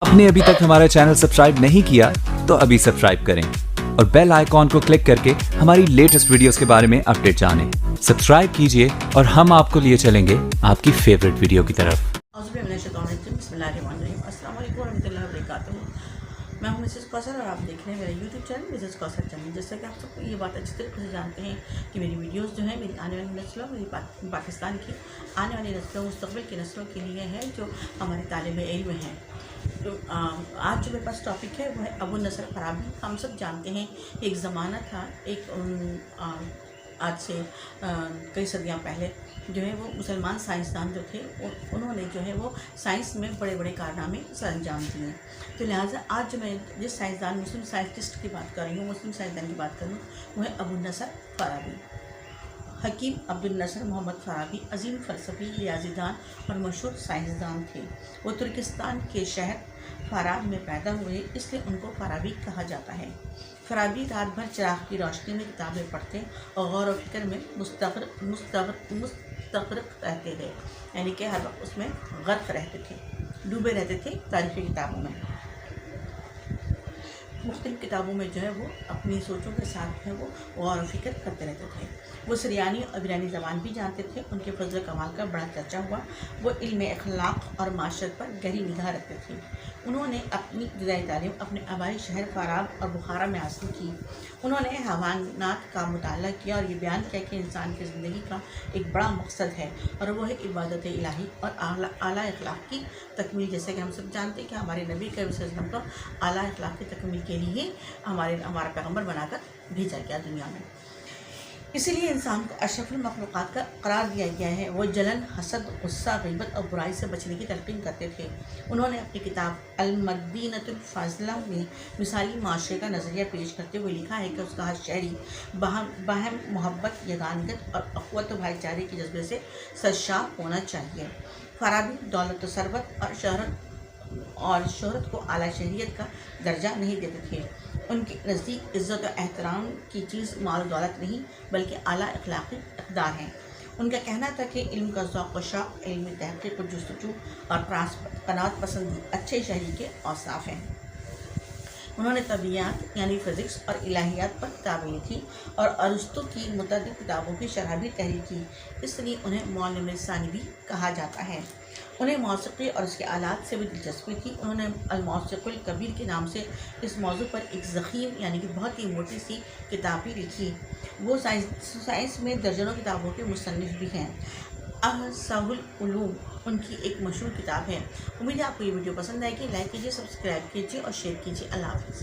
आपने अभी तक हमारा चैनल सब्सक्राइब नहीं किया तो अभी सब्सक्राइब करें और बेल आइकॉन को क्लिक करके हमारी लेटेस्ट वीडियोस के बारे में अपडेट जानें। सब्सक्राइब कीजिए और हम आपको लिए चलेंगे आपकी फेवरेट वीडियो की तरफ। मैं हूं मिसेस कौसर और आप देख रहे हैं मेरा YouTube channel Mrs Kausar channel. जैसा कि आप सबको ये बात अच्छी तरीके से जानते हैं कि मेरी वीडियोस जो है मेरी आने वाली नस्लों, मेरी पाकिस्तान की आने वाली नस्लों, मुस्तक़बिल की नस्लों के लिए है जो हमारे तालिब इल्म हैं। तो आज जो मेरे पास टॉपिक है वो है अबू नसर फराबी। हम सब जानते हैं एक ज़माना था, आज से कई सदियाँ पहले जो है वो मुसलमान साइंसदान जो थे उन्होंने जो है वो साइंस में बड़े बड़े कारनामे सर अंजाम दिए। तो लिहाजा आज जो मैं जिस साइंसदान, मुस्लिम साइंटिस्ट की बात कर रही हूँ, मुस्लिम साइंसदान की बात कर रही हूँ, वो है अबू नसर फराबी। हकीम अब्दुल नसर मोहम्मद फराबी अजीम फ़लसफ़ी, रियाज़ीदान और मशहूर साइंसदान थे। वो तुर्किस्तान के शहर फ़ाराब में पैदा हुए, इसलिए उनको फराबी कहा जाता है। फराबी रात भर चिराग की रोशनी में किताबें पढ़ते और गौर व फिक्र में मुस्तग़रक़ रहते थे, यानी कि हर वक्त उसमें गर्क रहते थे, डूबे रहते थे तारीख़ी किताबों में। मुख्तलिफ़ किताबों में जो है वो अपनी सोचों के साथ है वो गौर व फिक्र करते रहते थे। वो सिरियानी और ईरानी ज़बान भी जानते थे। उनके फजल कमाल का बड़ा चर्चा हुआ। वो इल्म अखलाक और माशरत पर गहरी निगाह रखते थे। उन्होंने अपनी इब्तदाई तालीम अपने आबाई शहर फ़ाराब और बुखारा में हासिल की। उन्होंने हैवानात का मुताला किया और ये बयान किया कि इंसान की ज़िंदगी का एक बड़ा मकसद है और वह है इबादत इलाही और आला अखलाक की तकमील। जैसे कि हम सब जानते हैं कि हमारे नबी करीम सल्लल्लाहु अलैहि वसल्लम को आला अखलाक की तकमील के लिए हमारा पैगम्बर बनाकर भेजा गया दुनिया में। इसीलिए इंसान को अशरफुल मखलूक़ात का करार दिया गया है। वो जलन, हसद, गुस्सा, ग़ीबत और बुराई से बचने की तलक़ीन करते थे। उन्होंने अपनी किताब अल-मदीनतुल फ़ाज़िला में मिसाली माशरे का नज़रिया पेश करते हुए लिखा है कि उसका हर शहरी बाहम मोहब्बत, यगानियत और अख़वत व भाईचारे के जज्बे से सरशार होना चाहिए। फराबी दौलत व सरबत और शोहरत को आला शहरियत का दर्जा नहीं देते थे। उनके नज़दीक इज़्ज़त और एहतराम की चीज़ माल दौलत नहीं बल्कि आला अखलाक़ी इक़दार हैं। उनका कहना था कि इल्म का ज़ौक़ व शौक़, इल्मी तहक़ीक़ व जुस्तजू और क़नाअत पसंदी अच्छे शहरी के औसाफ़ हैं। उन्होंने तबीयात यानी फ़िज़िक्स और इलाहियात पर किताबें लिखी और अरस्तु की मुतअद्दिद किताबों की शरह भी तहरीर की। इसलिए उन्हें मुअल्लिम सानी भी कहा जाता है। उन्हें मौसीक़ी और उसके आलात से भी दिलचस्पी थी। उन्होंने अल-मौसीक़ुल कबीर के नाम से इस मौजू पर एक ज़ख़ीम यानी कि बहुत ही मोटी सी किताब भी लिखी। वो साइंस में दर्जनों किताबों के मुसन्निफ़ भी हैं। अहसाहुल उलूम उनकी एक मशहूर किताब है। उम्मीद है आपको ये वीडियो पसंद आएगी। लाइक कीजिए, सब्सक्राइब कीजिए और शेयर कीजिए। अल्लाह हाफ़िज़।